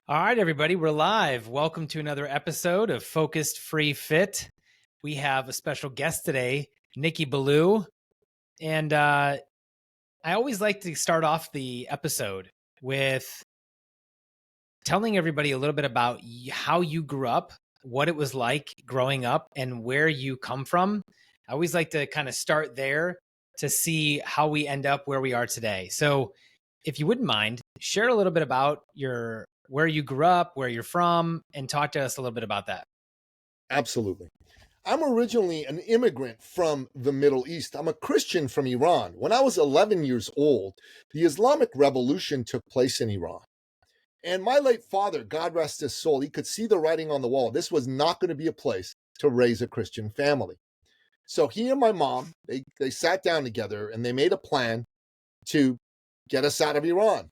All right, everybody, we're live. Welcome to another episode of Focused Free Fit. We have a special guest today, Nikki Ballou. And I always like to start off the episode with telling everybody a little bit about how you grew up, what it was like growing up, and where you come from. I always like to kind of start there to see how we end up where we are today. So if you wouldn't mind, share a little bit about where you grew up, where you're from, and talk to us a little bit about that. Absolutely. I'm originally an immigrant from the Middle East. I'm a Christian from Iran. When I was 11 years old, the Islamic Revolution took place in Iran. And my late father, God rest his soul, he could see the writing on the wall. This was not going to be a place to raise a Christian family. So he and my mom, they sat down together and they made a plan to get us out of Iran.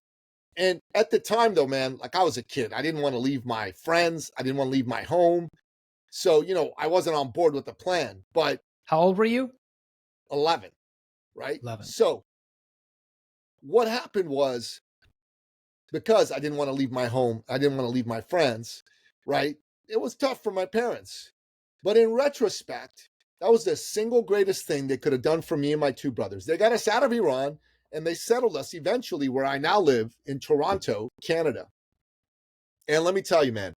And at the time, though, man, like I was a kid. I didn't want to leave my friends. I didn't want to leave my home. So, I wasn't on board with the plan, but How old were you? 11, right? 11. So what happened was, because I didn't want to leave my home, I didn't want to leave my friends, right? It was tough for my parents. But in retrospect, that was the single greatest thing they could have done for me and my two brothers. They got us out of Iran and they settled us eventually where I now live in Toronto, Canada. And let me tell you, man,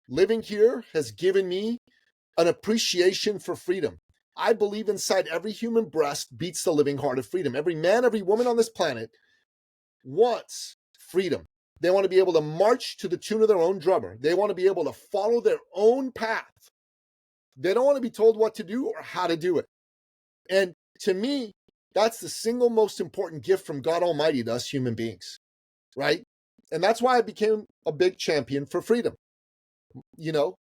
living here has given me an appreciation for freedom. I believe inside every human breast beats the living heart of freedom. Every man, every woman on this planet wants freedom. They want to be able to march to the tune of their own drummer. They want to be able to follow their own path. They don't want to be told what to do or how to do it. And to me, that's the single most important gift from God Almighty to us human beings, right? And that's why I became a big champion for freedom.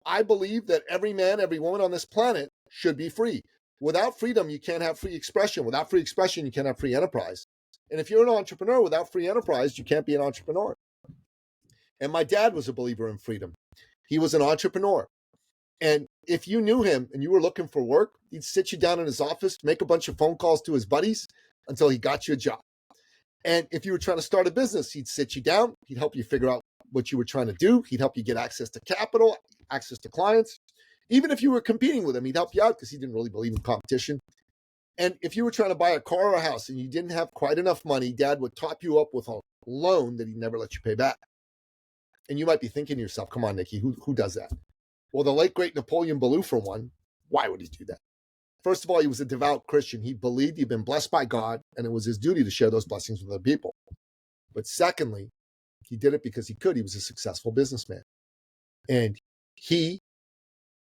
I believe that every man, every woman on this planet should be free. Without freedom, you can't have free expression. Without free expression, you can't have free enterprise. And if you're an entrepreneur without free enterprise, you can't be an entrepreneur. And my dad was a believer in freedom. He was an entrepreneur. And if you knew him and you were looking for work, he'd sit you down in his office, make a bunch of phone calls to his buddies until he got you a job. And if you were trying to start a business, he'd sit you down. He'd help you figure out what you were trying to do. He'd help you get access to capital, access to clients. Even if you were competing with him, he'd help you out because he didn't really believe in competition. And if you were trying to buy a car or a house and you didn't have quite enough money, Dad would top you up with a loan that he'd never let you pay back. And you might be thinking to yourself, come on, Nikki, who does that? Well, the late, great Napoleon Ballou, for one, why would he do that? First of all, he was a devout Christian. He believed he'd been blessed by God, and it was his duty to share those blessings with other people. But secondly, he did it because he could. He was a successful businessman. And he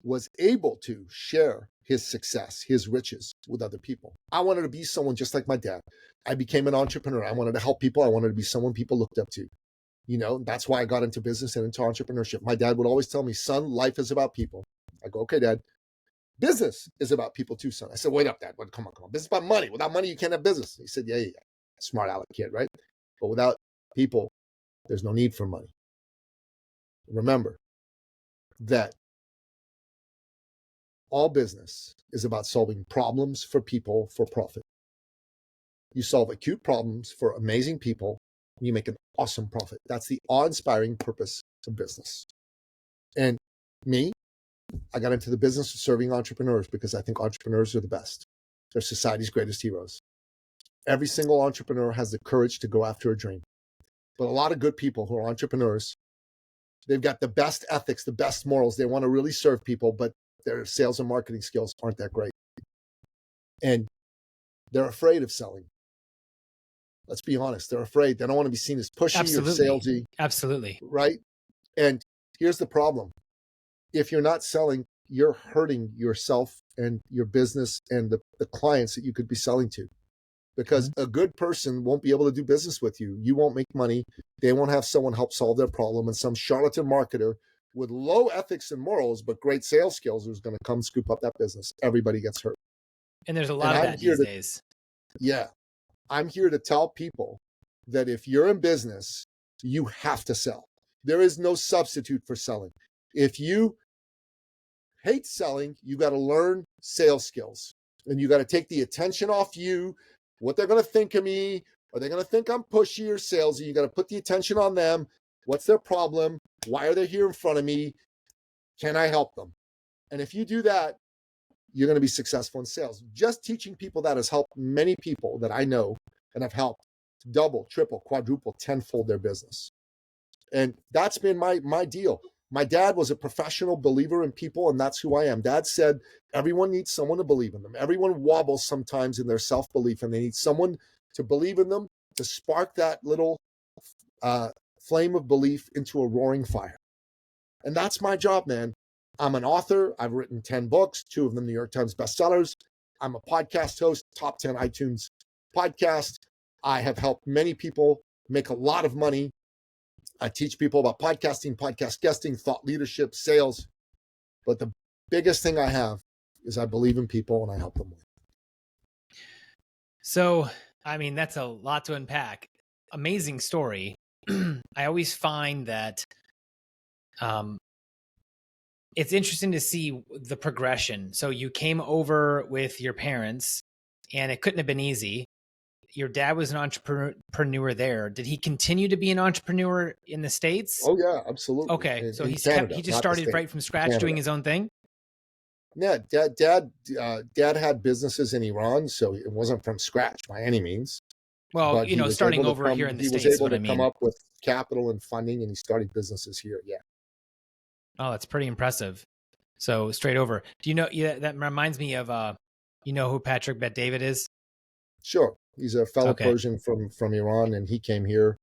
was able to share his success, his riches with other people. I wanted to be someone just like my dad. I became an entrepreneur. I wanted to help people. I wanted to be someone people looked up to. That's why I got into business and into entrepreneurship. My dad would always tell me, son, life is about people. I go, okay, Dad. Business is about people too, son. I said, wait up, Dad. Come on. Business is about money. Without money, you can't have business. He said, yeah. Smart aleck kid, right? But without people, there's no need for money. Remember that all business is about solving problems for people for profit. You solve acute problems for amazing people, and you make an awesome profit. That's the awe-inspiring purpose of business. And me, I got into the business of serving entrepreneurs because I think entrepreneurs are the best. They're society's greatest heroes. Every single entrepreneur has the courage to go after a dream. But a lot of good people who are entrepreneurs, they've got the best ethics, the best morals. They want to really serve people, but their sales and marketing skills aren't that great. And they're afraid of selling. Let's be honest. They're afraid. They don't want to be seen as pushy or salesy. Absolutely. Right? And here's the problem. If you're not selling, you're hurting yourself and your business and the clients that you could be selling to. Because a good person won't be able to do business with you. You won't make money. They won't have someone help solve their problem. And some charlatan marketer with low ethics and morals, but great sales skills, who's going to come scoop up that business. Everybody gets hurt. And there's a lot of that these days. Yeah. I'm here to tell people that if you're in business, you have to sell. There is no substitute for selling. If you hate selling, you got to learn sales skills. And you got to take the attention off you, what they're going to think of me. Are they going to think I'm pushy or salesy? You got to put the attention on them. What's their problem? Why are they here in front of me? Can I help them? And if you do that, you're going to be successful in sales. Just teaching people that has helped many people that I know and have helped double, triple, quadruple, tenfold their business. And that's been my deal. My dad was a professional believer in people, and that's who I am. Dad said everyone needs someone to believe in them. Everyone wobbles sometimes in their self-belief, and they need someone to believe in them, to spark that little flame of belief into a roaring fire. And that's my job, man. I'm an author. I've written 10 books, 2 of them New York Times bestsellers. I'm a podcast host, top 10 iTunes podcast. I have helped many people make a lot of money. I teach people about podcasting, podcast guesting, thought leadership, sales. But the biggest thing I have is I believe in people and I help them. So, I mean, that's a lot to unpack. Amazing story. I always find that it's interesting to see the progression. So you came over with your parents and it couldn't have been easy. Your dad was an entrepreneur there. Did he continue to be an entrepreneur in the States? Oh yeah, absolutely. Okay. So he just started right from scratch Canada. doing his own thing? Yeah, dad had businesses in Iran, so it wasn't from scratch by any means. Well, but you know, starting over here in the States, he was able to come up with capital and funding, and he started businesses here. Yeah. Oh, that's pretty impressive. So straight over. Do you know? Yeah, that reminds me of you know who Patrick Bet-David is? Sure, he's a fellow Persian from Iran, and he came here.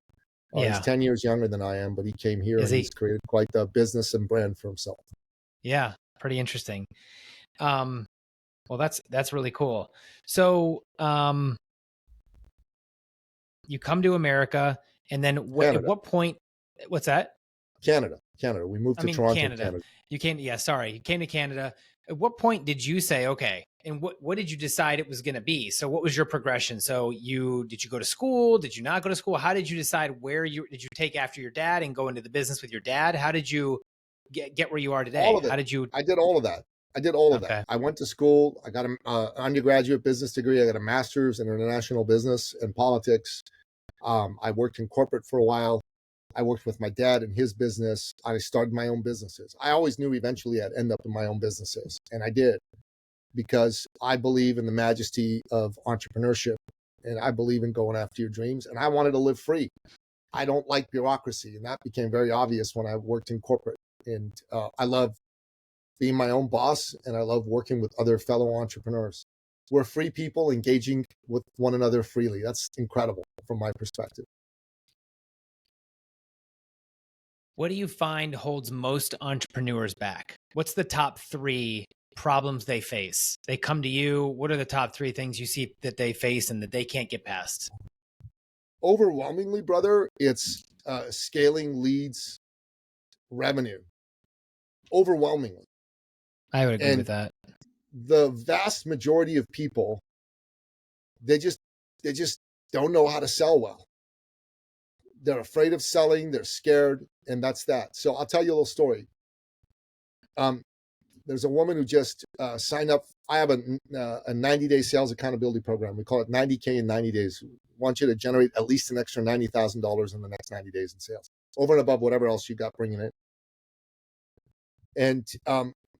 He's 10 years younger than I am, but he came here and he's created quite the business and brand for himself. Yeah, pretty interesting. Well, that's really cool. So, you come to America, and then at what point? What's that? Canada. We moved to Toronto, Canada. You came to Canada. At what point did you say, okay, and what did you decide it was going to be? So what was your progression? So did you go to school? Did you not go to school? How did you decide did you take after your dad and go into the business with your dad? How did you get where you are today? All of it. I did all of that. I went to school. I got an undergraduate business degree. I got a master's in international business and politics. I worked in corporate for a while. I worked with my dad in his business. I started my own businesses. I always knew eventually I'd end up in my own businesses, and I did, because I believe in the majesty of entrepreneurship, and I believe in going after your dreams, and I wanted to live free. I don't like bureaucracy, and that became very obvious when I worked in corporate. And I love being my own boss, and I love working with other fellow entrepreneurs. We're free people engaging with one another freely. That's incredible from my perspective. What do you find holds most entrepreneurs back? What's the top 3 problems they face? They come to you. What are the top 3 things you see that they face and that they can't get past? Overwhelmingly, brother, it's scaling leads, revenue. Overwhelmingly. I would agree with that. The vast majority of people, they just don't know how to sell well. They're afraid of selling. They're scared, and that's that. So I'll tell you a little story. There's a woman who just signed up. I have a 90-day sales accountability program. We call it 90K in 90 days. We want you to generate at least an extra $90,000 in the next 90 days in sales, over and above whatever else you got bringing in. And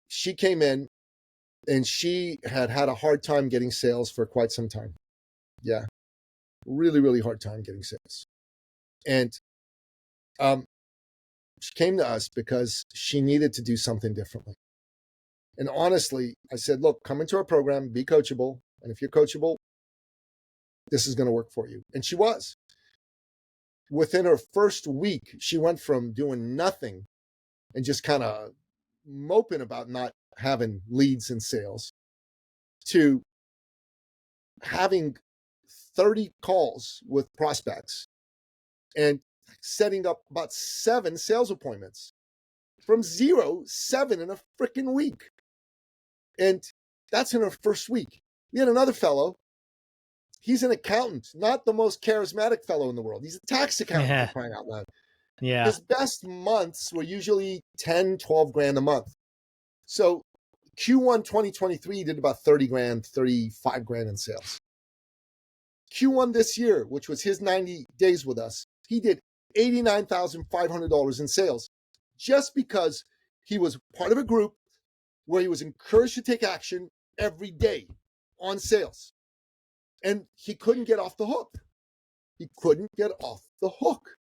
she came in, and she had a hard time getting sales for quite some time. Yeah, really, really hard time getting sales. And she came to us because she needed to do something differently. And honestly, I said, look, come into our program, be coachable. And if you're coachable, this is going to work for you. And she was. Within her first week, she went from doing nothing and just kind of moping about not having leads and sales to having 30 calls with prospects and setting up about 7 sales appointments. From 7 in a freaking week. And that's in her first week. We had another fellow. He's an accountant, not the most charismatic fellow in the world. He's a tax accountant, for crying out loud. Yeah. His best months were usually 10, 12 grand a month. So Q1 2023 did about 30 grand, 35 grand in sales. Q1 this year, which was his 90 days with us, he did $89,500 in sales just because he was part of a group where he was encouraged to take action every day on sales. And he couldn't get off the hook. He couldn't get off the hook.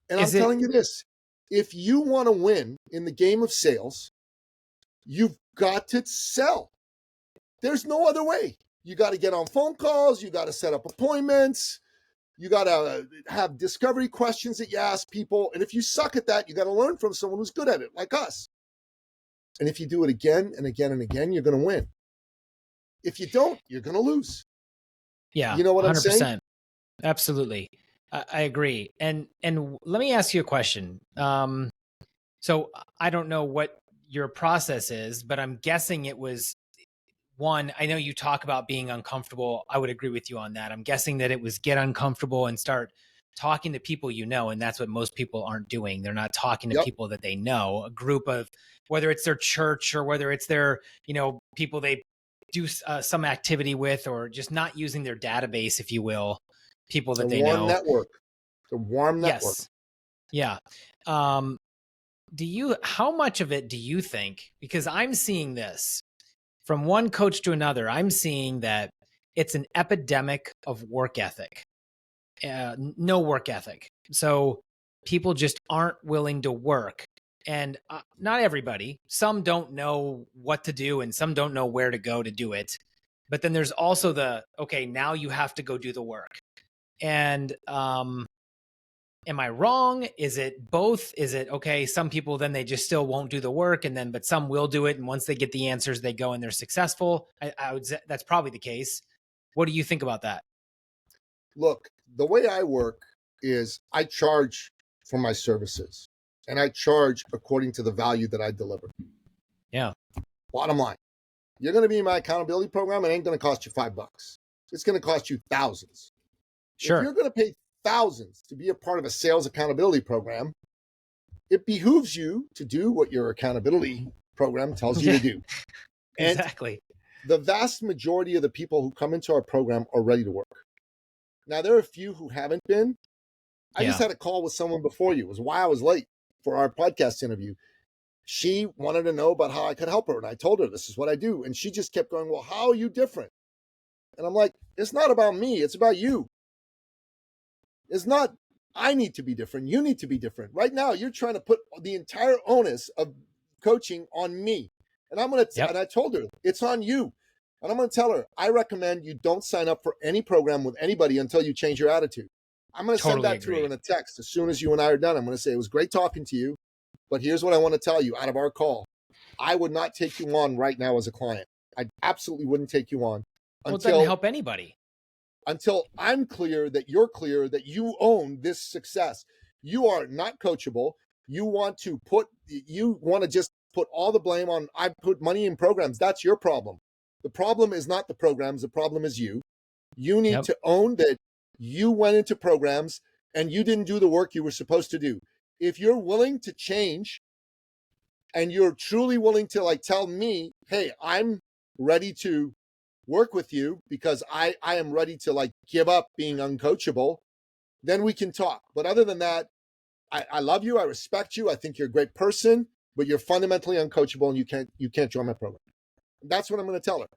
And I'm telling you this, if you want to win in the game of sales, you've got to sell. There's no other way. You got to get on phone calls. You got to set up appointments. You got to have discovery questions that you ask people. And if you suck at that, you got to learn from someone who's good at it, like us. And if you do it again and again and again, you're going to win. If you don't, you're going to lose. Yeah. You know what 100%. I'm saying? Absolutely. I agree. And let me ask you a question. So I don't know what your process is, but I'm guessing it was one. I know you talk about being uncomfortable. I would agree with you on that. I'm guessing that it was get uncomfortable and start talking to people you know, and that's what most people aren't doing. They're not talking to people that they know, a group of, whether it's their church or whether it's their, people they do some activity with, or just not using their database, if you will, people that they know. Network. The warm network. Yes. Yeah. How much of it do you think, because I'm seeing this from one coach to another, I'm seeing that it's an epidemic of work ethic, no work ethic. So people just aren't willing to work. And not everybody, some don't know what to do and some don't know where to go to do it. But then there's also okay, now you have to go do the work. And am I wrong? Is it both? Is it, okay, some people then they just still won't do the work, but some will do it. And once they get the answers, they go and they're successful. I would say that's probably the case. What do you think about that? Look, the way I work is I charge for my services and I charge according to the value that I deliver. Yeah. Bottom line, you're going to be in my accountability program. It ain't going to cost you $5. It's going to cost you thousands. Sure. If you're going to pay thousands to be a part of a sales accountability program, it behooves you to do what your accountability program tells you to do. And exactly. The vast majority of the people who come into our program are ready to work. Now, there are a few who haven't been. I just had a call with someone before you. It was why I was late for our podcast interview. She wanted to know about how I could help her. And I told her, this is what I do. And she just kept going, well, how are you different? And I'm like, it's not about me. It's about you. It's not, I need to be different. You need to be different. Right now, you're trying to put the entire onus of coaching on me. And I'm going to, and I told her, it's on you. And I'm going to tell her, I recommend you don't sign up for any program with anybody until you change your attitude. I'm going to send that to her in a text as soon as you and I are done. I'm going to say, it was great talking to you, but here's what I want to tell you out of our call. I would not take you on right now as a client. I absolutely wouldn't take you on. Well, it doesn't help anybody. Until I'm clear that you're clear that you own this success. You are not coachable. You want to just put all the blame on, I put money in programs. That's your problem. The problem is not the programs. The problem is you. You need to own that you went into programs and you didn't do the work you were supposed to do. If you're willing to change and you're truly willing to tell me, hey, I'm ready to work with you because I am ready to give up being uncoachable, then we can talk. But other than that, I love you. I respect you. I think you're a great person, but you're fundamentally uncoachable and you can't join my program. That's what I'm going to tell her.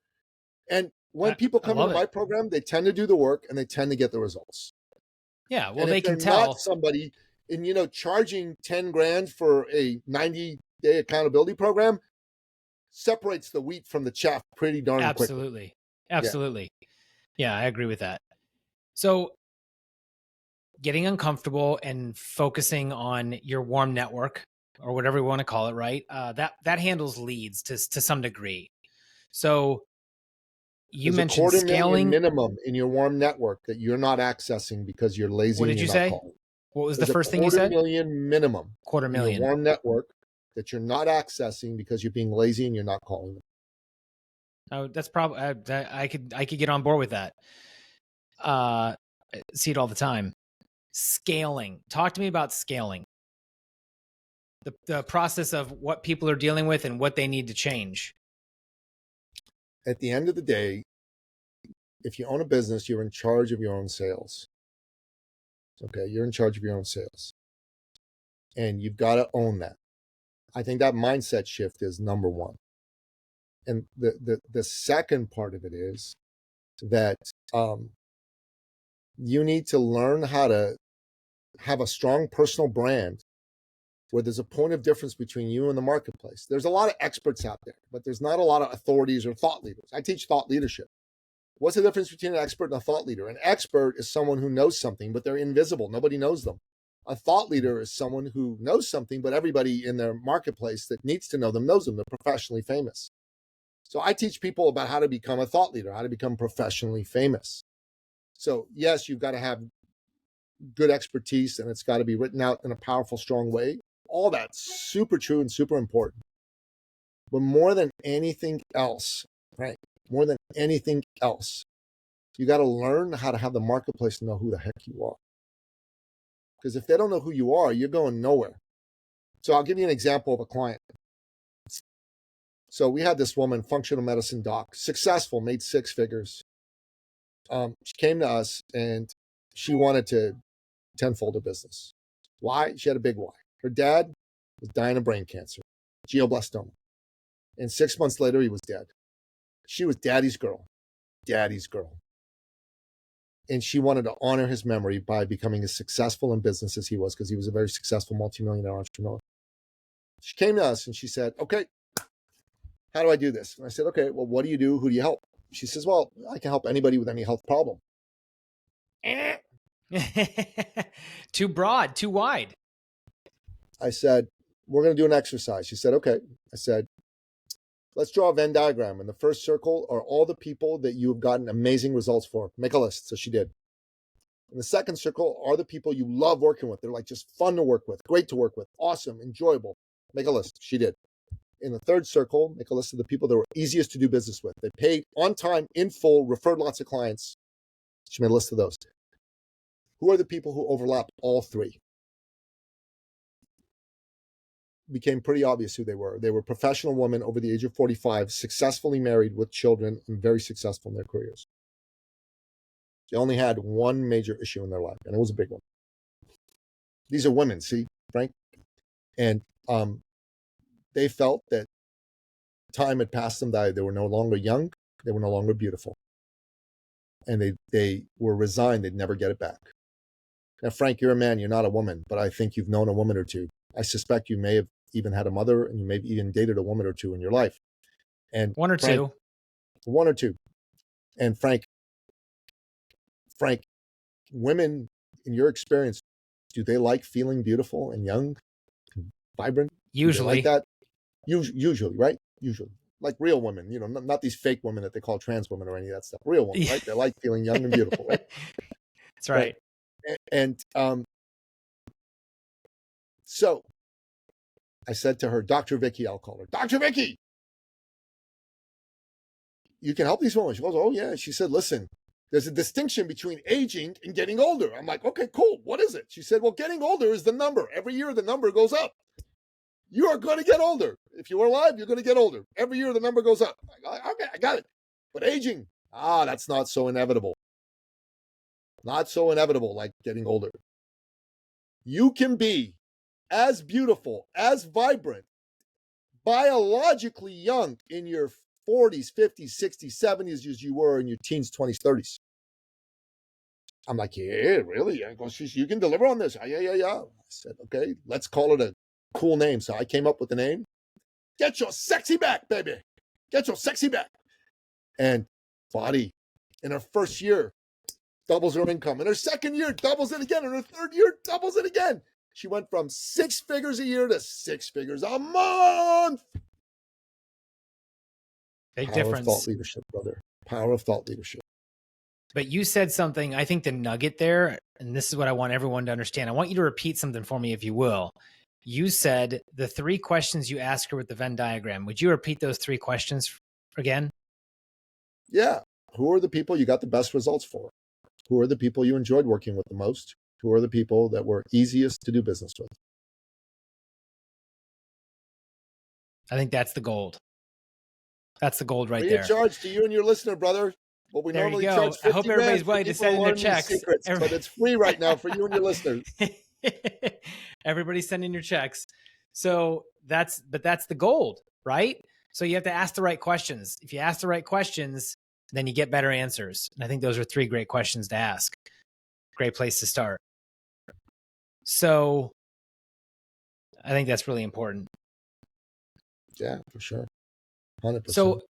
And when people come into my program, they tend to do the work and they tend to get the results. Yeah. Well, they can tell. Not somebody and, charging 10 grand for a 90-day accountability program separates the wheat from the chaff pretty darn quickly. Absolutely. Yeah, I agree with that. So getting uncomfortable and focusing on your warm network or whatever you want to call it, right? That handles leads to some degree. So you mentioned scaling minimum in your warm network that you're not accessing because you're lazy. What did you say? What was the first thing you said? $250,000 minimum. $250,000 in your warm network that you're not accessing because you're being lazy and you're not calling them. Oh, that's probably I could get on board with that. I see it all the time. Scaling. Talk to me about scaling. The process of what people are dealing with and what they need to change. At the end of the day, if you own a business, you're in charge of your own sales. Okay, you're in charge of your own sales. And you've got to own that. I think that mindset shift is number one. And the second part of it is that you need to learn how to have a strong personal brand where there's a point of difference between you and the marketplace. There's a lot of experts out there, but there's not a lot of authorities or thought leaders. I teach thought leadership. What's the difference between an expert and a thought leader? An expert is someone who knows something, but they're invisible. Nobody knows them. A thought leader is someone who knows something, but everybody in their marketplace that needs to know them knows them. They're professionally famous. So I teach people about how to become a thought leader, how to become professionally famous. So yes, you've got to have good expertise and it's got to be written out in a powerful, strong way. All that's super true and super important. But more than anything else, right? More than anything else, you got to learn how to have the marketplace know who the heck you are. Because if they don't know who you are, you're going nowhere. So I'll give you an example of a client. So we had this woman, functional medicine doc, successful, made 6 figures. She came to us and she wanted to tenfold her business. Why? She had a big why. Her dad was dying of brain cancer, glioblastoma. And 6 months later, he was dead. She was daddy's girl. And she wanted to honor his memory by becoming as successful in business as he was, because he was a very successful multimillionaire entrepreneur. She came to us and she said, okay, how do I do this? And I said, okay, well, what do you do? Who do you help? She says, well, I can help anybody with any health problem. Too broad, too wide. I said, we're going to do an exercise. She said, okay. I said, let's draw a Venn diagram. In the first circle are all the people that you have gotten amazing results for. Make a list. So she did. In the second circle are the people you love working with. They're like just fun to work with, great to work with, awesome, enjoyable. Make a list. She did. In the third circle, make a list of the people that were easiest to do business with. They paid on time, in full, referred lots of clients. She made a list of those. Who are the people who overlap all three? Became pretty obvious who they were. They were professional women over the age of 45, successfully married with children and very successful in their careers. They only had one major issue in their life, and it was a big one. These are women, see, Frank? And they felt that time had passed them by. They were no longer young. They were no longer beautiful. And they were resigned they'd never get it back. Now, Frank, you're a man, you're not a woman, but I think you've known a woman or two. I suspect you may have even had a mother, and you may have even dated a woman or two in your life. And one or Frank, two. One or two. And Frank, women, in your experience, do they like feeling beautiful and young, and vibrant? Usually. Like that? Usually, right? Usually. Like real women, not these fake women that they call trans women or any of that stuff. Real women, right? They like feeling young and beautiful, right? That's right. And so I said to her, Dr. Vicky, I'll call her, Dr. Vicky, you can help these women. She goes, oh yeah. She said, listen, there's a distinction between aging and getting older. I'm like, okay, cool. What is it? She said, well, getting older is the number. Every year the number goes up. You are going to get older. If you are alive, you're going to get older. Every year the number goes up. Okay, I got it. But aging, that's not so inevitable. Not so inevitable like getting older. You can be as beautiful, as vibrant, biologically young in your 40s, 50s, 60s, 70s as you were in your teens, 20s, 30s. I'm like, yeah, really? I go, you can deliver on this. Yeah. I said, okay, let's call it a cool name. So I came up with the name. Get your sexy back, baby. Get your sexy back. And Body, in her first year, doubles her income. In her second year, doubles it again. In her third year, doubles it again. She went from 6 figures a year to 6 figures a month. Big Power difference. of thought leadership, brother. Power of thought leadership. But you said something, I think the nugget there, and this is what I want everyone to understand. I want you to repeat something for me, if you will. You said the 3 questions you asked her with the Venn diagram. Would you repeat those 3 questions again? Yeah. Who are the people you got the best results for? Who are the people you enjoyed working with the most? Who are the people that were easiest to do business with? I think that's the gold. That's the gold right Free there. of charge to you and your listener, brother. But we There you normally charge go. I hope 50 grand everybody's for willing to people to send in their learn these checks. secrets, but it's free right now for you and your listeners. Everybody's sending your checks. So that's the gold, right? So you have to ask the right questions. If you ask the right questions, then you get better answers. And I think those are 3 great questions to ask. Great place to start. So I think that's really important. Yeah, for sure. 100%. So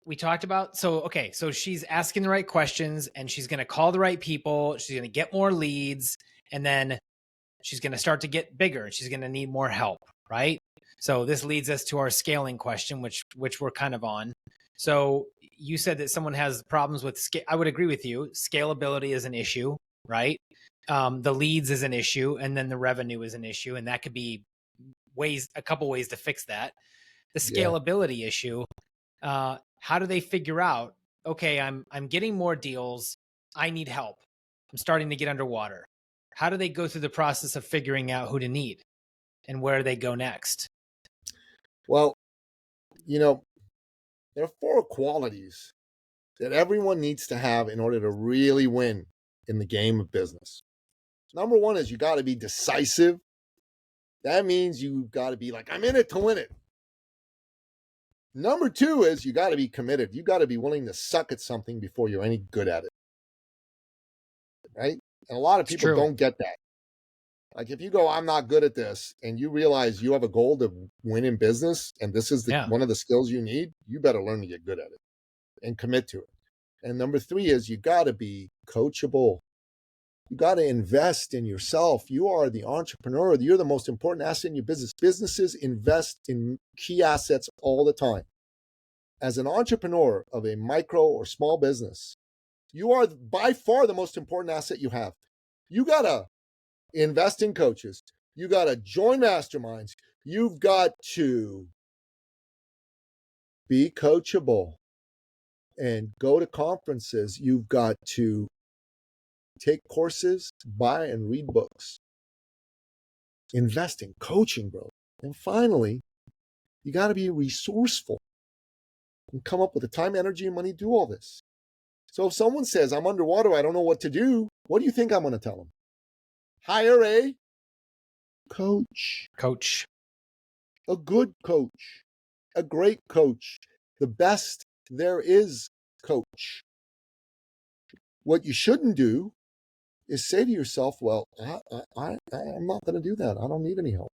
we talked about, so she's asking the right questions and she's going to call the right people. She's going to get more leads, and then she's going to start to get bigger and she's going to need more help, right? So this leads us to our scaling question, which we're kind of on. So you said that someone has problems with I would agree with you. Scalability is an issue, right? The leads is an issue, and then the revenue is an issue, and that could be a couple ways to fix that. The scalability issue, how do they figure out, okay, I'm getting more deals, I need help, I'm starting to get underwater? How do they go through the process of figuring out who to need and where they go next? Well, there are 4 qualities that everyone needs to have in order to really win in the game of business. Number 1 is you got to be decisive. That means you got to be like, I'm in it to win it. Number 2 is you got to be committed. You got to be willing to suck at something before you're any good at it. Right? And a lot of people don't get that. Like if you go, I'm not good at this, and you realize you have a goal to win in business, and this is one of the skills you need, you better learn to get good at it and commit to it. And number 3 is you got to be coachable. You got to invest in yourself. You are the entrepreneur. You're the most important asset in your business. Businesses invest in key assets all the time. As an entrepreneur of a micro or small business, you are by far the most important asset you have. You got to invest in coaches. You got to join masterminds. You've got to be coachable and go to conferences. You've got to take courses, buy and read books. Invest in coaching, bro. And finally, you got to be resourceful and come up with the time, energy, and money to do all this. So if someone says, I'm underwater, I don't know what to do, what do you think I'm going to tell them? Hire a coach. A good coach. A great coach. The best there is coach. What you shouldn't do is say to yourself, well, I'm not going to do that. I don't need any help.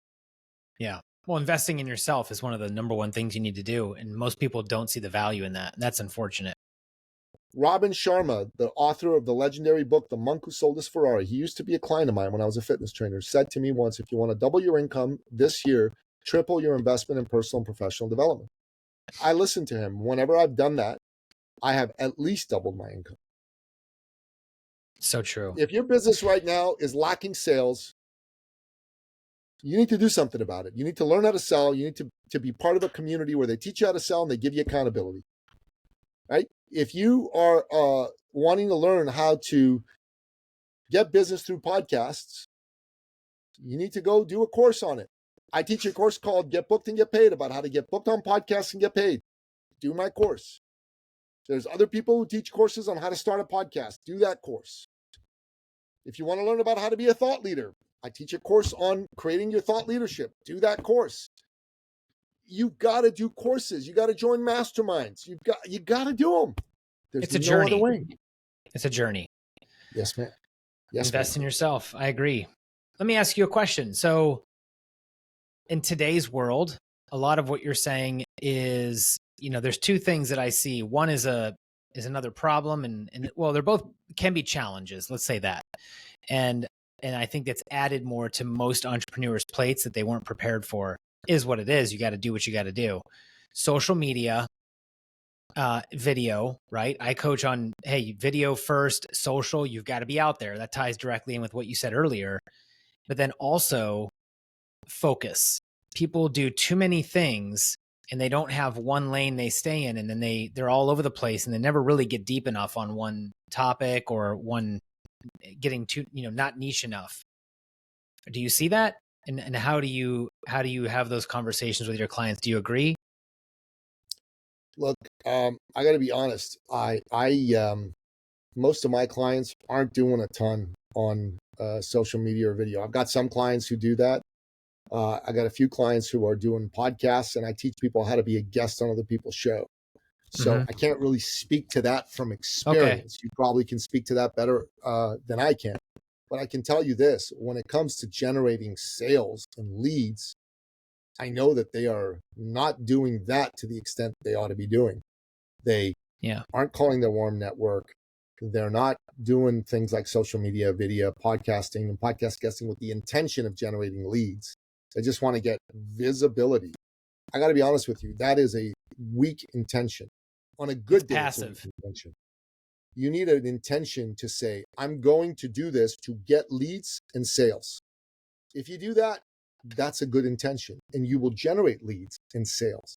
Yeah. Well, investing in yourself is one of the number 1 things you need to do. And most people don't see the value in that. And that's unfortunate. Robin Sharma, the author of the legendary book, The Monk Who Sold His Ferrari, he used to be a client of mine when I was a fitness trainer, said to me once, if you want to double your income this year, triple your investment in personal and professional development. I listened to him. Whenever I've done that, I have at least doubled my income. So true. If your business right now is lacking sales, you need to do something about it. You need to learn how to sell. You need to be part of a community where they teach you how to sell and they give you accountability. Right? If you are wanting to learn how to get business through podcasts, you need to go do a course on it. I teach a course called Get Booked and Get Paid about how to get booked on podcasts and get paid. Do my course. There's other people who teach courses on how to start a podcast. Do that course. If you want to learn about how to be a thought leader, I teach a course on creating your thought leadership. Do that course. You've got to do courses. You got to join masterminds. You got to do them. It's a journey. Other way. It's a journey. Yes, ma'am. Invest in yourself. I agree. Let me ask you a question. So in today's world, a lot of what you're saying is, there's 2 things that I see. One is another problem, and well, they're both can be challenges. Let's say that. And I think that's added more to most entrepreneurs' plates that they weren't prepared for. Is what it is. You got to do what you got to do. Social media, video, right? I coach on, hey, video first, social, you've got to be out there. That ties directly in with what you said earlier. But then also focus. People do too many things and they don't have one lane they stay in, and then they're all over the place and they never really get deep enough on one topic or one getting too, not niche enough. Do you see that? And how do you have those conversations with your clients? Do you agree? Look, I got to be honest. Most of my clients aren't doing a ton on social media or video. I've got some clients who do that. I got a few clients who are doing podcasts, and I teach people how to be a guest on other people's show. So I can't really speak to that from experience. Okay. You probably can speak to that better than I can. But I can tell you this, when it comes to generating sales and leads, I know that they are not doing that to the extent they ought to be doing. They aren't calling their warm network. They're not doing things like social media, video, podcasting, and podcast guesting with the intention of generating leads. They just want to get visibility. I got to be honest with you, that is a weak intention. On a good day, passive. It's a weak intention. You need an intention to say, I'm going to do this to get leads and sales. If you do that, that's a good intention, and you will generate leads and sales.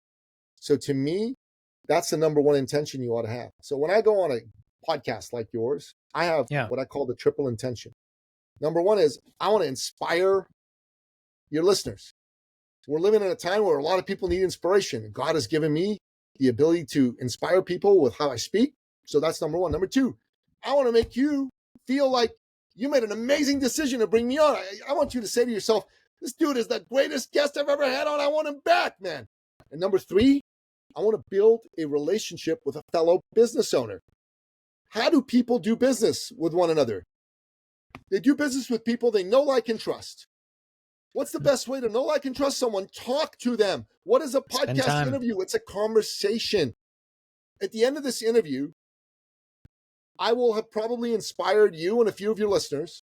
So to me, that's the number one intention you ought to have. So when I go on a podcast like yours, I have what I call the triple intention. Number one is I want to inspire your listeners. We're living in a time where a lot of people need inspiration. God has given me the ability to inspire people with how I speak. So that's number one. Number two, I want to make you feel like you made an amazing decision to bring me on. I want you to say to yourself, this dude is the greatest guest I've ever had on. I want him back, man. And number three, I want to build a relationship with a fellow business owner. How do people do business with one another? They do business with people they know, like, and trust. What's the best way to know, like, and trust someone? Talk to them. What is a podcast interview? It's a conversation. At the end of this interview, I will have probably inspired you and a few of your listeners.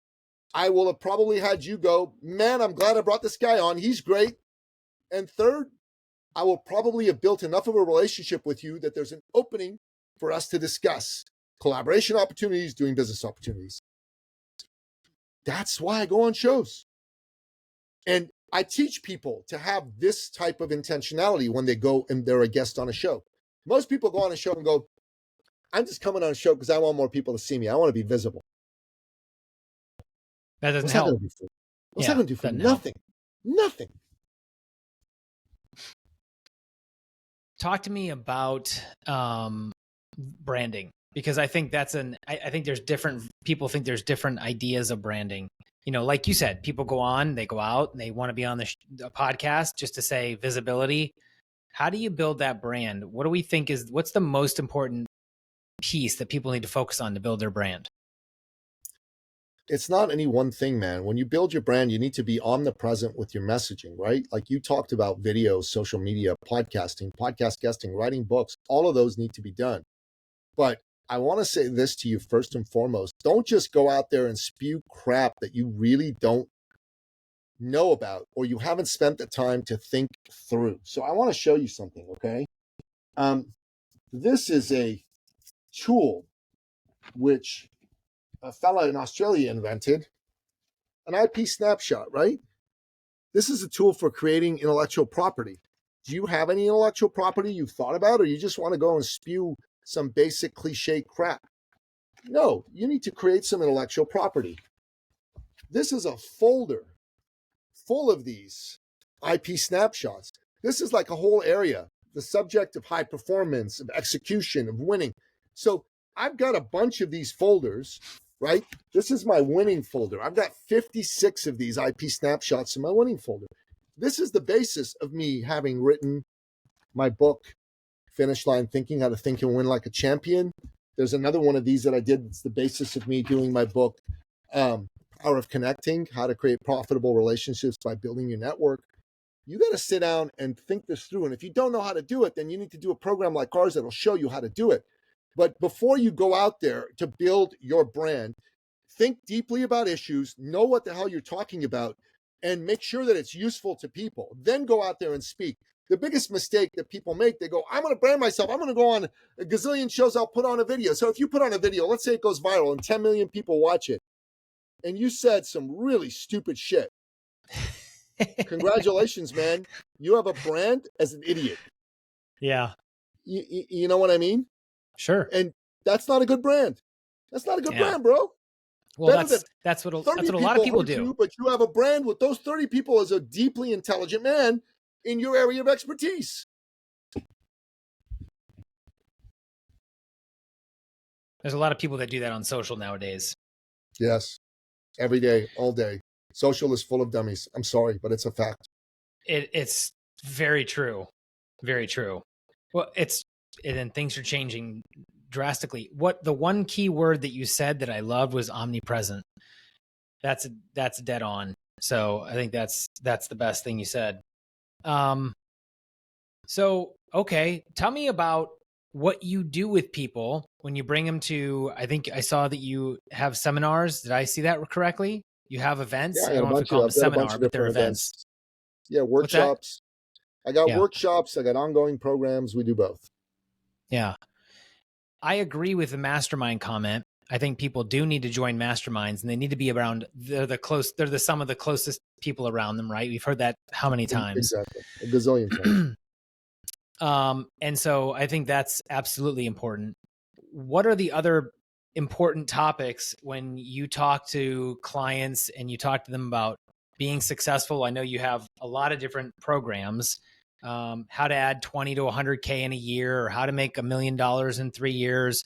I will have probably had you go, man, I'm glad I brought this guy on. He's great. And third, I will probably have built enough of a relationship with you that there's an opening for us to discuss collaboration opportunities, doing business opportunities. That's why I go on shows. And I teach people to have this type of intentionality when they go and they're a guest on a show. Most people go on a show and go, I'm just coming on a show because I want more people to see me. I want to be visible. That doesn't help. What's that going to do for you? Nothing. Nothing. Talk to me about branding, because I think I think there's people think there's different ideas of branding. You know, like you said, people go on, they go out, and they want to be on the podcast just to say visibility. How do you build that brand? What do we think what's the most important piece that people need to focus on to build their brand? It's not any one thing, man. When you build your brand, you need to be omnipresent with your messaging, right? Like you talked about videos, social media, podcasting, podcast guesting, writing books, all of those need to be done. But I want to say this to you first and foremost. Don't just go out there and spew crap that you really don't know about or you haven't spent the time to think through. So I want to show you something, okay? This is a tool which a fella in Australia invented, an IP snapshot, right? This is a tool for creating intellectual property. Do you have any intellectual property you've thought about, or you just want to go and spew some basic cliche crap? No, you need to create some intellectual property. This is a folder full of these IP snapshots. This is like a whole area, the subject of high performance, of execution, of winning. So I've got a bunch of these folders, right? This is my winning folder. I've got 56 of these IP snapshots in my winning folder. This is the basis of me having written my book, Finish Line Thinking, How to Think and Win Like a Champion. There's another one of these that I did. It's the basis of me doing my book, Power of Connecting, How to Create Profitable Relationships by Building Your Network. You got to sit down and think this through. And if you don't know how to do it, then you need to do a program like ours that'll show you how to do it. But before you go out there to build your brand, think deeply about issues, know what the hell you're talking about, and make sure that it's useful to people. Then go out there and speak. The biggest mistake that people make, they go, I'm going to brand myself. I'm going to go on a gazillion shows. I'll put on a video. So if you put on a video, let's say it goes viral and 10 million people watch it, and you said some really stupid shit. Congratulations, man. You have a brand as an idiot. Yeah. You know what I mean? Sure. And that's not a good brand. That's not a good brand, bro. Well, that's what a lot of people do. You, but you have a brand with those 30 people as a deeply intelligent man in your area of expertise. There's a lot of people that do that on social nowadays. Yes. Every day, all day. Social is full of dummies. I'm sorry, but it's a fact. It's very true. Very true. Well, and things are changing drastically. What the one key word that you said that I loved was omnipresent. That's dead on. So I think that's the best thing you said. So, okay, tell me about what you do with people when you bring them to, I think I saw that you have seminars. Did I see that correctly? You have events. Yeah, I don't know if we call them a I've got a bunch seminar, of but they're different events. events. Yeah, What's that? workshops. I got Yeah. workshops. I got ongoing programs. We do both. Yeah. I agree with the mastermind comment. I think people do need to join masterminds, and they need to be around. They're the sum of the closest people around them, right? We've heard that how many times? Exactly. A gazillion times. And so I think that's absolutely important. What are the other important topics when you talk to clients and you talk to them about being successful? I know you have a lot of different programs, how to add 20 to 100K in a year, or how to make $1 million in 3 years.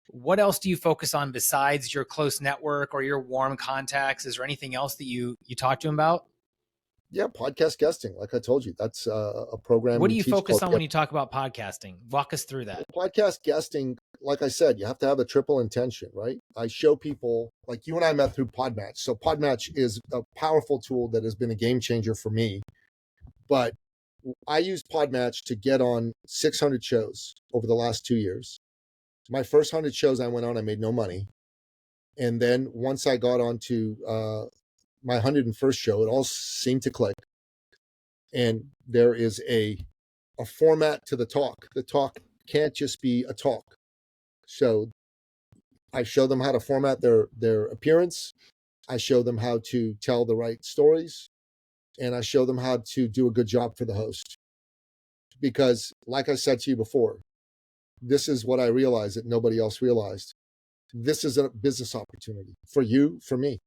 What else do you focus on besides your close network or your warm contacts? Is there anything else that you talk to them about? Yeah, podcast guesting. Like I told you, that's a program. What do you focus on when you talk about podcasting? Walk us through that. Podcast guesting, like I said, you have to have a triple intention, right? I show people, like you and I met through Podmatch. So Podmatch is a powerful tool that has been a game changer for me. But I used Podmatch to get on 600 shows over the last 2 years. My first 100 shows I went on, I made no money. And then once I got onto my 101st show, it all seemed to click. And there is a format to the talk. The talk can't just be a talk. So I show them how to format their appearance. I show them how to tell the right stories. And I show them how to do a good job for the host. Because like I said to you before, this is what I realized that nobody else realized. This is a business opportunity for you, for me.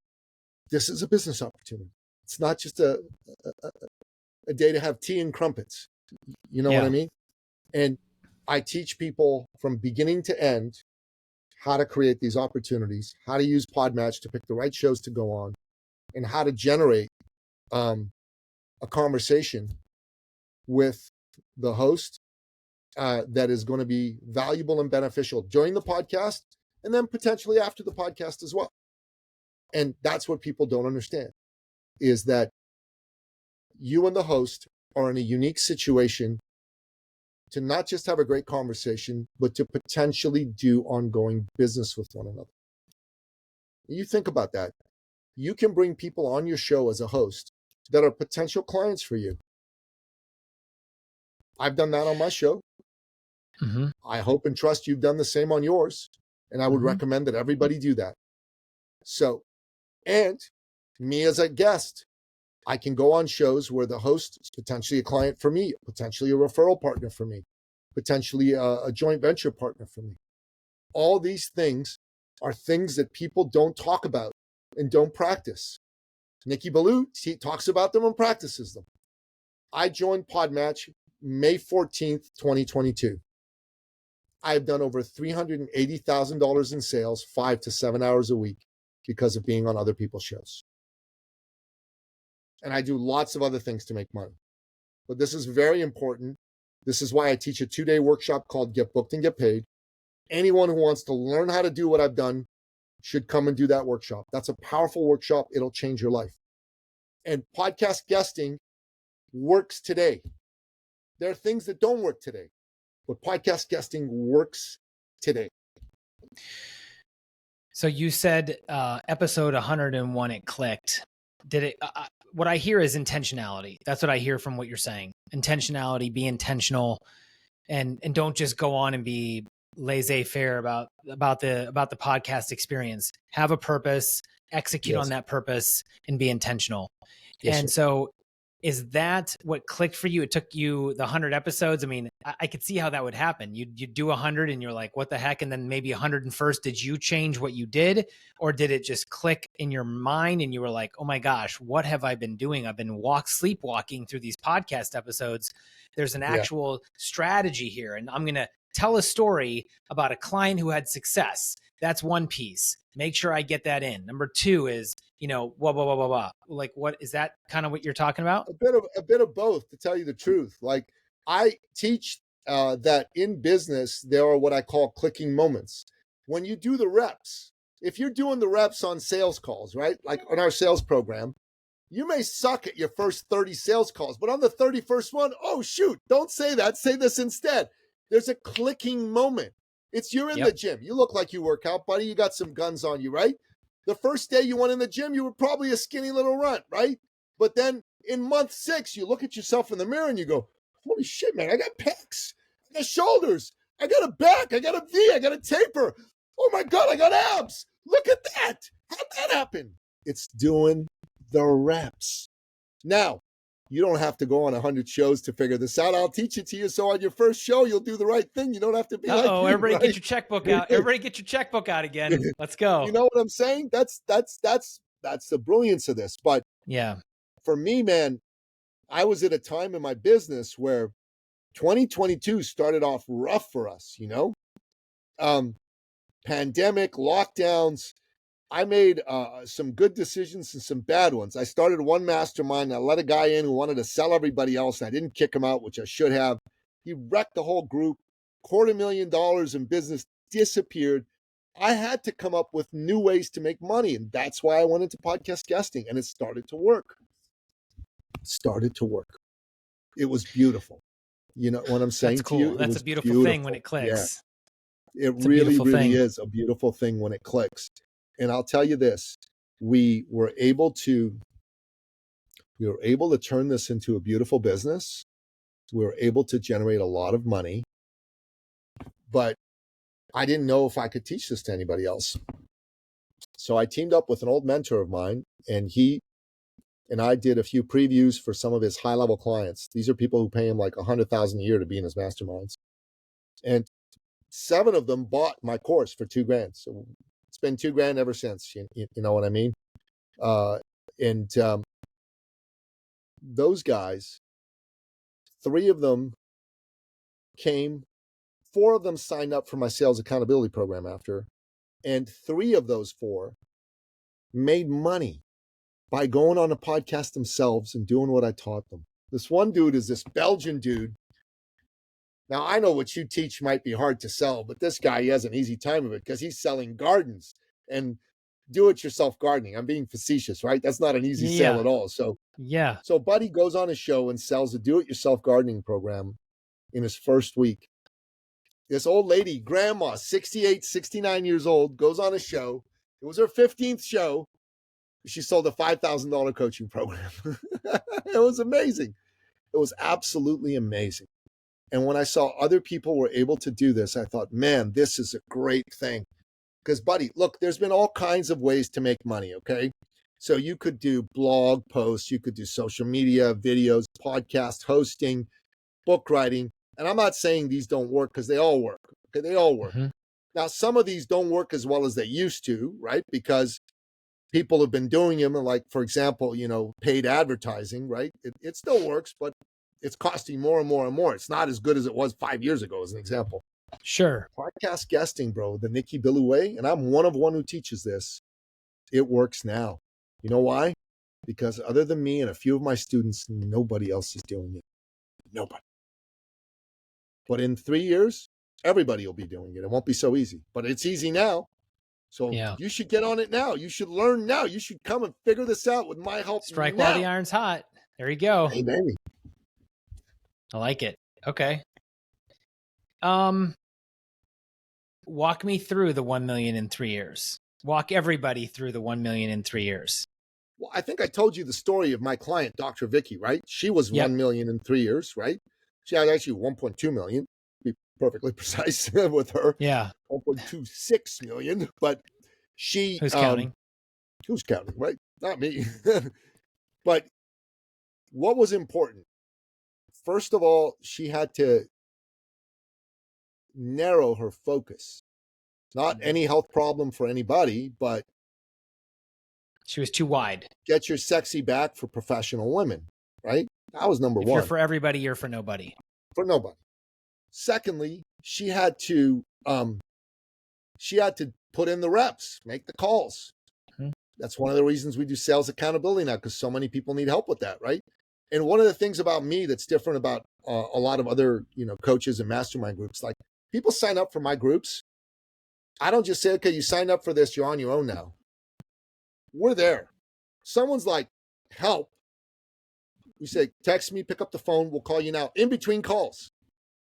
This is a business opportunity. It's not just a day to have tea and crumpets. You know what I mean? And I teach people from beginning to end how to create these opportunities, how to use Podmatch to pick the right shows to go on, and how to generate a conversation with the host that is going to be valuable and beneficial during the podcast, and then potentially after the podcast as well. And that's what people don't understand, is that you and the host are in a unique situation to not just have a great conversation, but to potentially do ongoing business with one another. You think about that. You can bring people on your show as a host that are potential clients for you. I've done that on my show. Mm-hmm. I hope and trust you've done the same on yours. And I would recommend that everybody do that. So, and me as a guest, I can go on shows where the host is potentially a client for me, potentially a referral partner for me, potentially a joint venture partner for me. All these things are things that people don't talk about and don't practice. Nikki Ballou talks about them and practices them. I joined Podmatch May 14th, 2022. I've done over $380,000 in sales, 5 to 7 hours a week, because of being on other people's shows. And I do lots of other things to make money. But this is very important. This is why I teach a 2-day workshop called Get Booked and Get Paid. Anyone who wants to learn how to do what I've done should come and do that workshop. That's a powerful workshop. It'll change your life. And podcast guesting works today. There are things that don't work today, but podcast guesting works today. So you said episode 101, it clicked. Did it? What I hear is intentionality. That's what I hear from what you're saying. Intentionality, be intentional, and don't just go on and be laissez-faire about the podcast experience. Have a purpose, execute on that purpose, and be intentional. Yes, and so is that what clicked for you? It took you the 100 episodes. I mean, I could see how that would happen. You do 100 and you're like, what the heck? And then maybe 101st, did you change what you did? Or did it just click in your mind and you were like, oh my gosh, what have I been doing? I've been sleepwalking through these podcast episodes. There's an actual strategy here. And I'm going to tell a story about a client who had success. That's one piece. Make sure I get that in. Number two is, blah, blah, blah, blah, blah. Like, what is that kind of what you're talking about? A bit of both, to tell you the truth. Like, I teach that in business, there are what I call clicking moments. When you do the reps, if you're doing the reps on sales calls, right? Like on our sales program, you may suck at your first 30 sales calls, but on the 31st one, oh, shoot, don't say that. Say this instead. There's a clicking moment. It's you're in the gym. You look like you work out, buddy. You got some guns on you, right? The first day you went in the gym, you were probably a skinny little runt, right? But then in month 6, you look at yourself in the mirror and you go, holy shit, man, I got pecs. I got shoulders. I got a back. I got a V. I got a taper. Oh my God, I got abs. Look at that. How'd that happen? It's doing the reps. Now, you don't have to go on 100 shows to figure this out. I'll teach it to you. So on your first show, you'll do the right thing. You don't have to be like me, everybody right? get your checkbook out. Everybody get your checkbook out again. Let's go. You know what I'm saying? That's the brilliance of this. But yeah, for me, man, I was at a time in my business where 2022 started off rough for us, pandemic, lockdowns. I made some good decisions and some bad ones. I started one mastermind. I let a guy in who wanted to sell everybody else, and I didn't kick him out, which I should have. He wrecked the whole group. $250,000 in business disappeared. I had to come up with new ways to make money, and that's why I went into podcast guesting, and it started to work. It was beautiful. You know what I'm saying? That's cool. To you? That's a beautiful thing when it clicks. Yeah. It really is a beautiful thing when it clicks. And I'll tell you this, we were able to turn this into a beautiful business. We were able to generate a lot of money, but I didn't know if I could teach this to anybody else. So I teamed up with an old mentor of mine, and he and I did a few previews for some of his high-level clients. These are people who pay him like $100,000 a year to be in his masterminds. And 7 of them bought my course for $2,000. So it's been $2,000 ever since. You know what I mean? Those guys, 3 of them came, 4 of them signed up for my sales accountability program after, and 3 of those 4 made money by going on a podcast themselves and doing what I taught them. This one dude is this Belgian dude. Now, I know what you teach might be hard to sell, but this guy, he has an easy time of it because he's selling gardens and do-it-yourself gardening. I'm being facetious, right? That's not an easy sale at all. So Buddy goes on a show and sells a do-it-yourself gardening program in his first week. This old lady, grandma, 68, 69 years old, goes on a show. It was her 15th show. She sold a $5,000 coaching program. It was amazing. It was absolutely amazing. And when I saw other people were able to do this, I thought, man, this is a great thing. Because, buddy, look, there's been all kinds of ways to make money, okay? So you could do blog posts, you could do social media, videos, podcast hosting, book writing. And I'm not saying these don't work because they all work. Okay, they all work. Mm-hmm. Now, some of these don't work as well as they used to, right? Because people have been doing them, like, for example, paid advertising, right? It still works, but it's costing more and more and more. It's not as good as it was 5 years ago, as an example. Sure. Podcast guesting, bro, the Nikki Billu way, and I'm one who teaches this. It works now. You know why? Because other than me and a few of my students, nobody else is doing it. Nobody. But in 3 years, everybody will be doing it. It won't be so easy, but it's easy now. So you should get on it now. You should learn now. You should come and figure this out with my help. Strike now. while the iron's hot. There you go. Hey, baby. I like it. Okay. Walk me through the 1 million in 3 years. Walk everybody through the 1 million in 3 years. Well, I think I told you the story of my client, Dr. Vicky, right? She was 1 million in 3 years, right? She had actually 1.2 million, to be perfectly precise with her. Yeah. 1.26 million, but she... Who's counting? Who's counting, right? Not me. But what was important? First of all, she had to narrow her focus. Not any health problem for anybody, but she was too wide. Get your sexy back for professional women, right? That was number 1. You're for everybody, you're for nobody. For nobody. Secondly, she had to put in the reps, make the calls. That's one of the reasons we do sales accountability now, because so many people need help with that, right? And one of the things about me that's different about a lot of other, coaches and mastermind groups, like people sign up for my groups. I don't just say, okay, you signed up for this, you're on your own now. We're there. Someone's like, help. We say, text me, pick up the phone, we'll call you now. In between calls,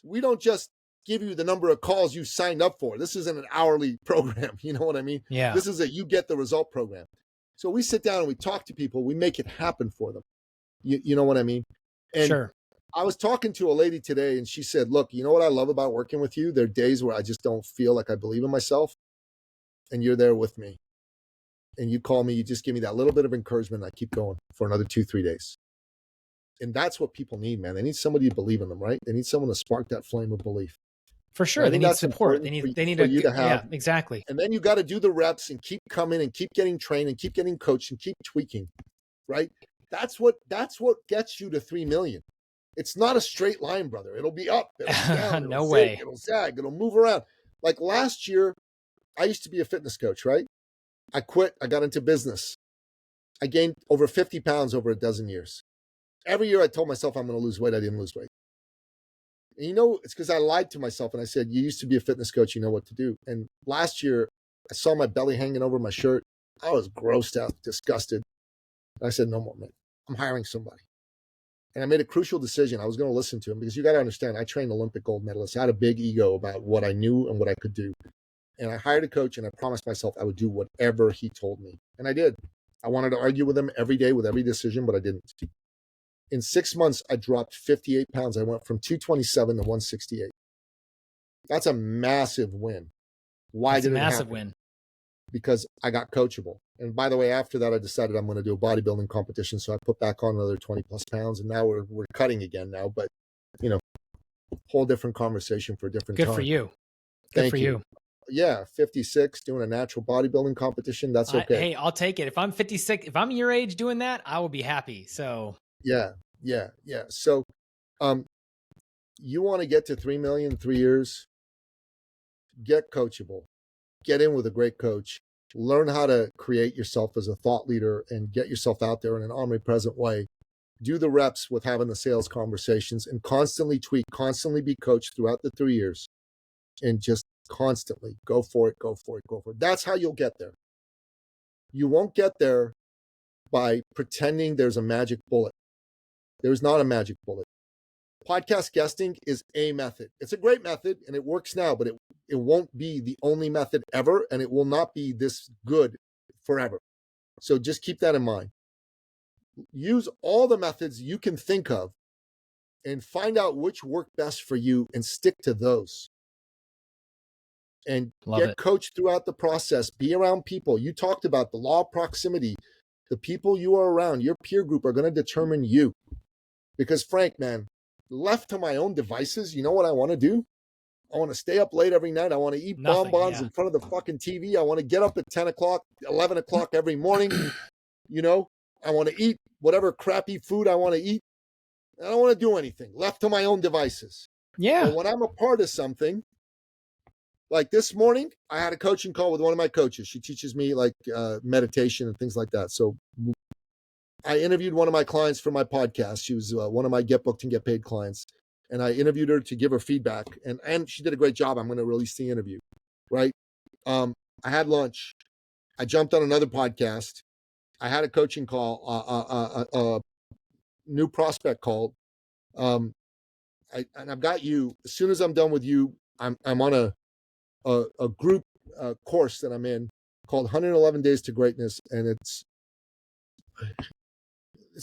we don't just give you the number of calls you signed up for. This isn't an hourly program. You know what I mean? Yeah. This is a you get the result program. So we sit down and we talk to people. We make it happen for them. You know what I mean? And sure. I was talking to a lady today and she said, look, you know what I love about working with you? There are days where I just don't feel like I believe in myself. And you're there with me. And you call me, you just give me that little bit of encouragement. And I keep going for another 2-3 days. And that's what people need, man. They need somebody to believe in them, right? They need someone to spark that flame of belief. For sure. They need support. They need you to have. Yeah, exactly. And then you got to do the reps and keep coming and keep getting trained and keep getting coached and keep tweaking, right? That's what gets you to 3 million. It's not a straight line, brother. It'll be up, it'll be down, no way. It'll zag, it'll move around. Like last year, I used to be a fitness coach, right? I quit. I got into business. I gained over 50 pounds over a dozen years. Every year I told myself I'm going to lose weight. I didn't lose weight. And it's because I lied to myself and I said, you used to be a fitness coach. You know what to do. And last year I saw my belly hanging over my shirt. I was grossed out, disgusted. And I said, no more, man. I'm hiring somebody. And I made a crucial decision. I was going to listen to him because you got to understand, I trained Olympic gold medalists. I had a big ego about what I knew and what I could do. And I hired a coach and I promised myself I would do whatever he told me. And I did. I wanted to argue with him every day with every decision, but I didn't. In 6 months, I dropped 58 pounds. I went from 227 to 168. That's a massive win. Why did it happen? Massive win. Because I got coachable. And by the way, after that, I decided I'm going to do a bodybuilding competition. So I put back on another 20 plus pounds and now we're cutting again now, but whole different conversation for a different time. Good for you. Good for you. Yeah. 56 doing a natural bodybuilding competition. That's okay. Hey, I'll take it. If I'm 56, if I'm your age doing that, I will be happy. So yeah. So, you want to get to 3 million in 3 years, get coachable, get in with a great coach, learn how to create yourself as a thought leader and get yourself out there in an omnipresent way. Do the reps with having the sales conversations and constantly tweak, constantly be coached throughout the 3 years and just constantly go for it. That's how you'll get there. You won't get there by pretending there's a magic bullet. There's not a magic bullet. Podcast guesting is a method. It's a great method and it works now, but it won't be the only method ever, and it will not be this good forever. So just keep that in mind. Use all the methods you can think of and find out which work best for you and stick to those. And get coached throughout the process. Be around people. You talked about the law of proximity. The people you are around, your peer group, are going to determine you. Because Frank, man, left to my own devices, you know what I want to do? I want to stay up late every night. I want to eat bonbons in front of the fucking TV. I want to get up at 10 o'clock, 11 o'clock every morning. I want to eat whatever crappy food I want to eat. I don't want to do anything. Left to my own devices. Yeah. But when I'm a part of something, like this morning, I had a coaching call with one of my coaches. She teaches me like meditation and things like that. So I interviewed one of my clients for my podcast. She was one of my Get Booked and Get Paid clients. And I interviewed her to give her feedback. And she did a great job. I'm going to release the interview, right? I had lunch. I jumped on another podcast. I had a coaching call, new prospect call. And I've got you. As soon as I'm done with you, I'm on a group course that I'm in called 111 Days to Greatness. And it's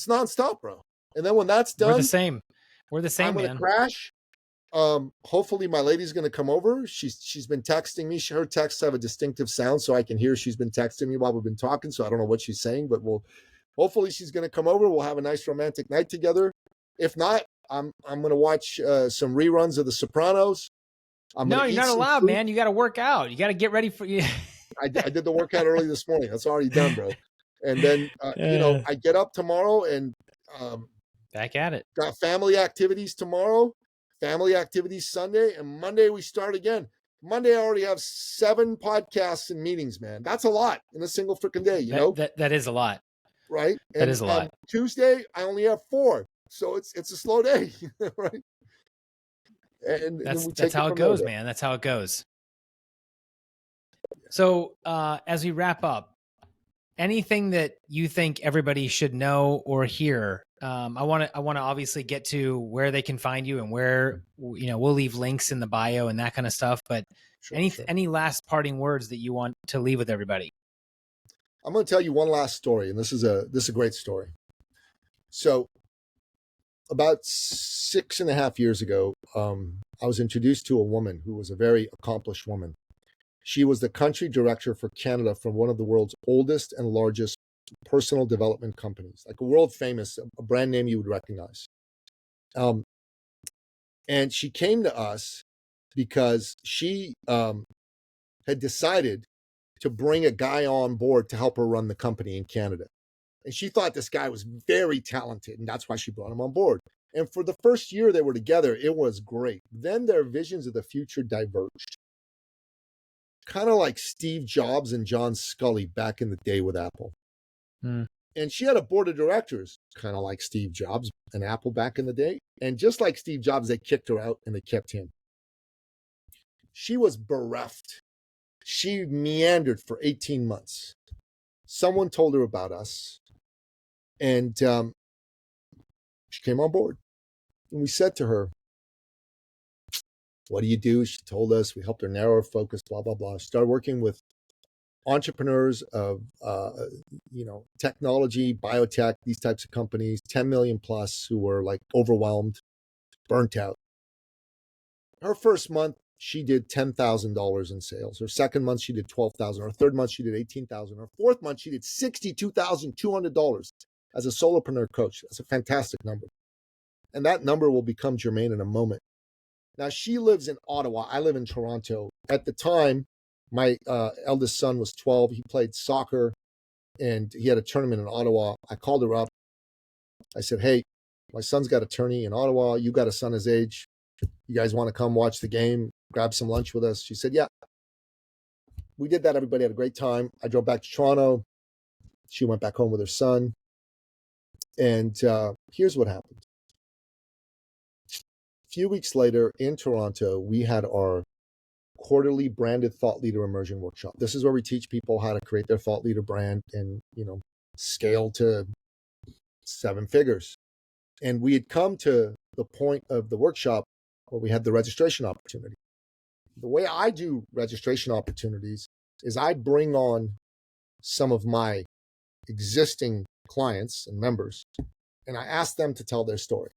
nonstop, bro. And then when that's done, we're the same, I'm going to crash. Hopefully my lady's going to come over. She's been texting me. Her texts have a distinctive sound, so I can hear she's been texting me while we've been talking. So I don't know what she's saying, but hopefully she's going to come over. We'll have a nice romantic night together. If not, I'm going to watch some reruns of The Sopranos. No, you're not allowed, man. You got to work out. You got to get ready for you. I did the workout early this morning. That's already done, bro. And then, I get up tomorrow and back at it. Got family activities tomorrow, family activities Sunday, and Monday we start again. Monday, I already have 7 podcasts and meetings, man. That's a lot in a single freaking day, you know? That is a lot. Right? That And is a lot. Tuesday, I only have 4. So it's a slow day, right? And then we That's take it how it from there. goes, man. That's how it goes. So as we wrap up, anything that you think everybody should know or hear? I want to obviously get to where they can find you and where we'll leave links in the bio and that kind of stuff. But Sure, sure. any last parting words that you want to leave with everybody? I'm going to tell you one last story, and this is a great story. So about 6.5 years ago, I was introduced to a woman who was a very accomplished woman. She was the country director for Canada for one of the world's oldest and largest personal development companies, like a world famous, a brand name you would recognize. And she came to us because she had decided to bring a guy on board to help her run the company in Canada. And she thought this guy was very talented, and that's why she brought him on board. And for the first year they were together, it was great. Then their visions of the future diverged. Kind of like Steve Jobs and John Scully back in the day with Apple. And she had a board of directors, kind of like Steve Jobs and Apple back in the day. And just like Steve Jobs, they kicked her out and they kept him. She was bereft. She meandered for 18 months. Someone told her about us, and she came on board. And we said to her, what do you do? She told us. We helped her narrow her focus, blah, blah, blah. She started working with entrepreneurs of, technology, biotech, these types of companies, 10 million plus, who were like overwhelmed, burnt out. Her first month, she did $10,000 in sales. Her second month, she did $12,000. Her third month, she did $18,000. Her fourth month, she did $62,200 as a solopreneur coach. That's a fantastic number. And that number will become germane in a moment. Now, she lives in Ottawa. I live in Toronto. At the time, my eldest son was 12. He played soccer, and he had a tournament in Ottawa. I called her up. I said, hey, my son's got a tourney in Ottawa. You got a son his age. You guys want to come watch the game, grab some lunch with us? She said, yeah. We did that. Everybody had a great time. I drove back to Toronto. She went back home with her son. And here's what happened. A few weeks later in Toronto, we had our quarterly branded thought leader immersion workshop. This is where we teach people how to create their thought leader brand and, scale to 7 figures. And we had come to the point of the workshop where we had the registration opportunity. The way I do registration opportunities is I bring on some of my existing clients and members, and I ask them to tell their story.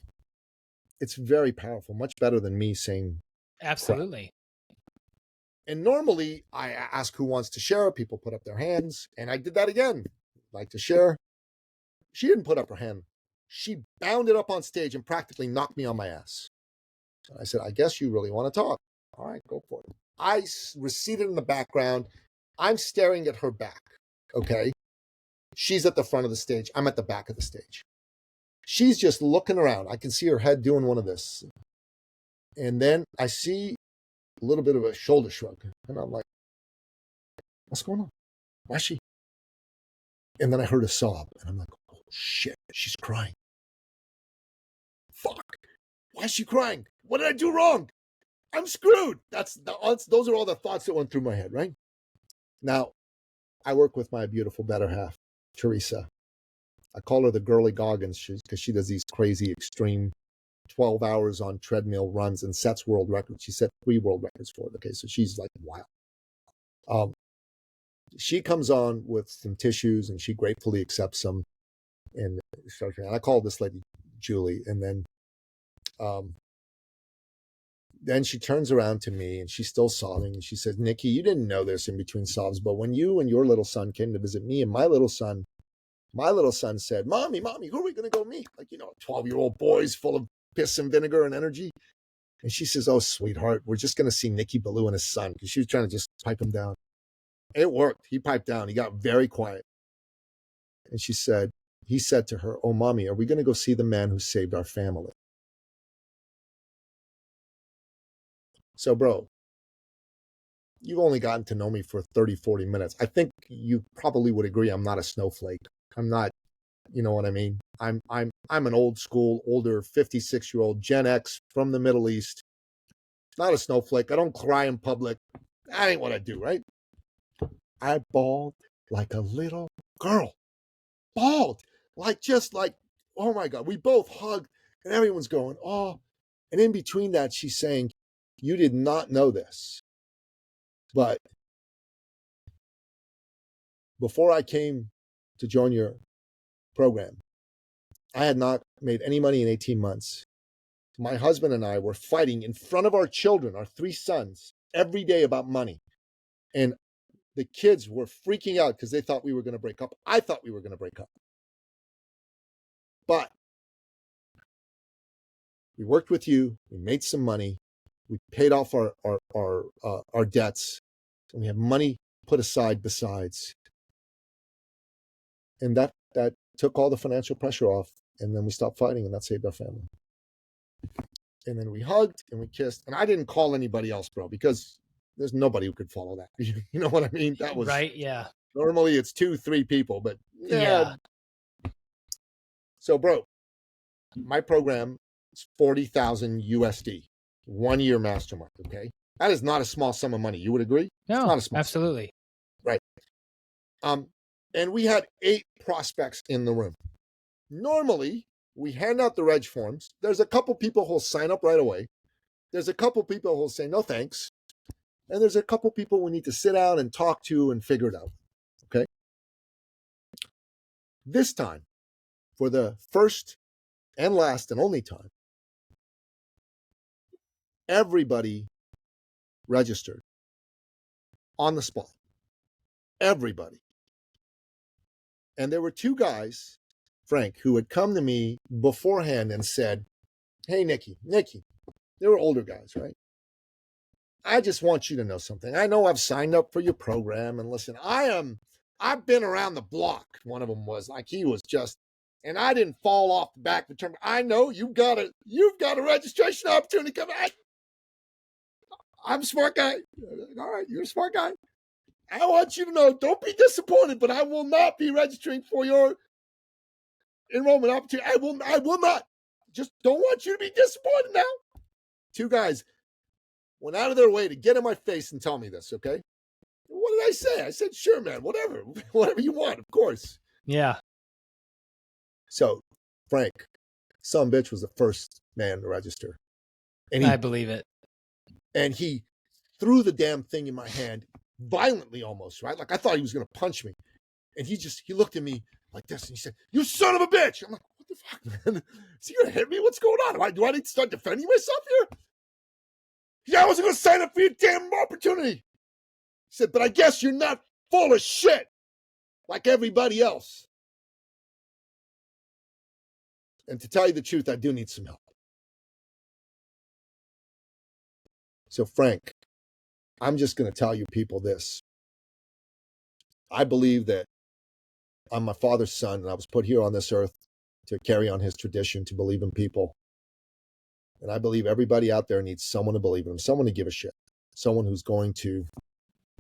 It's very powerful, much better than me saying absolutely crap. And normally I ask who wants to share. People put up their hands, and I did that again. Like to share. She didn't put up her hand. She bounded up on stage and practically knocked me on my ass. I said, I guess you really want to talk. All right, go for it. I receded in the background. I'm staring at her back, okay? She's at the front of the stage. I'm at the back of the stage. She's just looking around. I can see her head doing one of this. And then I see a little bit of a shoulder shrug. And I'm like, what's going on? Why is she? And then I heard a sob. And I'm like, oh, shit, she's crying. Fuck. Why is she crying? What did I do wrong? I'm screwed. Those are all the thoughts that went through my head, right? Now, I work with my beautiful better half, Teresa. I call her the girly Goggins because she does these crazy, extreme 12 hours on treadmill runs and sets world records. She set 3 world records for it. Okay, so she's like wild. She comes on with some tissues and she gratefully accepts them. And I call this lady Julie. And then she turns around to me and she's still sobbing. And she says, Nikki, you didn't know this in between sobs, but when you and your little son came to visit me, and my little son said, Mommy, who are we going to go meet? 12-year-old boys full of piss and vinegar and energy. And she says, oh, sweetheart, we're just going to see Nicky Ballou and his son, because she was trying to just pipe him down. It worked. He piped down. He got very quiet. And he said to her, oh, Mommy, are we going to go see the man who saved our family? So, bro, you've only gotten to know me for 30, 40 minutes. I think you probably would agree I'm not a snowflake. I'm not, you know what I mean? I'm an old school, older 56-year-old Gen X from the Middle East. Not a snowflake. I don't cry in public. That ain't what I do, right? I bawled like a little girl. Bawled. Just like, oh my God. We both hugged and everyone's going, oh. And in between that, she's saying, you did not know this, but before I came to join your program, I had not made any money in 18 months. My husband and I were fighting in front of our children, our 3 sons, every day about money. And the kids were freaking out because they thought we were going to break up. I thought we were going to break up. But we worked with you. We made some money. We paid off our debts. And we have money put aside besides. And that took all the financial pressure off. And then we stopped fighting, and that saved our family. And then we hugged and we kissed. And I didn't call anybody else, bro, because there's nobody who could follow that. You know what I mean? That was right. Yeah. Normally it's 2, 3 people, but yeah. So, bro, my program is 40,000 USD, 1 year mastermind. Okay. That is not a small sum of money. You would agree? No, it's not a small absolutely. Sum. Right. And we had 8 prospects in the room. Normally, we hand out the reg forms. There's a couple people who'll sign up right away. There's a couple people who'll say, no, thanks. And there's a couple people we need to sit down and talk to and figure it out. Okay. This time, for the first and last and only time, everybody registered on the spot. Everybody. And there were 2 guys, Frank, who had come to me beforehand and said, hey, Nikki, they were older guys, right? I just want you to know something. I know I've signed up for your program, and listen, I've been around the block. One of them was like, he was just, and I didn't fall off the back of the term. I know you've got a registration opportunity coming. I'm a smart guy. All right, you're a smart guy. I want you to know, don't be disappointed, but I will not be registering for your enrollment opportunity. I will not. Just don't want you to be disappointed now. 2 guys went out of their way to get in my face and tell me this, okay? What did I say? I said, sure, man, whatever you want, of course. Yeah. So, Frank, some bitch was the first man to register. And I believe it. And he threw the damn thing in my hand violently almost, right? Like I thought he was going to punch me. And he looked at me like this and he said, you son of a bitch. I'm like, what the fuck, man? Is he going to hit me? What's going on? Do I need to start defending myself here? Yeah, I wasn't going to sign up for your damn opportunity. He said, but I guess you're not full of shit like everybody else. And to tell you the truth, I do need some help. So, Frank, I'm just going to tell you people this. I believe that I'm my father's son, and I was put here on this earth to carry on his tradition, to believe in people. And I believe everybody out there needs someone to believe in them, someone to give a shit, someone who's going to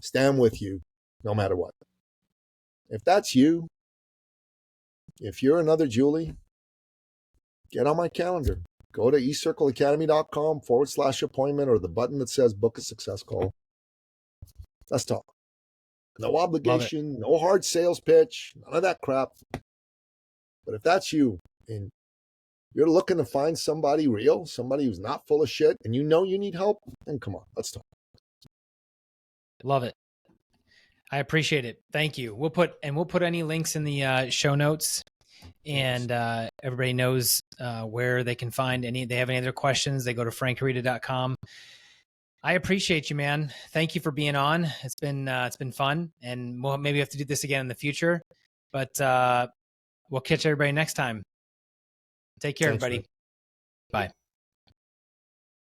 stand with you no matter what. If that's you, if you're another Julie, get on my calendar. Go to ecircleacademy.com/appointment or the button that says book a success call. Let's talk. No obligation, no hard sales pitch, none of that crap. But if that's you and you're looking to find somebody real, somebody who's not full of shit, and you know you need help, then come on, let's talk. Love it. I appreciate it. Thank you. We'll put any links in the show notes, and everybody knows where they can find they have any other questions, they go to frankharita.com. I appreciate you, man. Thank you for being on. It's been fun, and we'll maybe have to do this again in the future, but we'll catch everybody next time. Take care, everybody. Bye.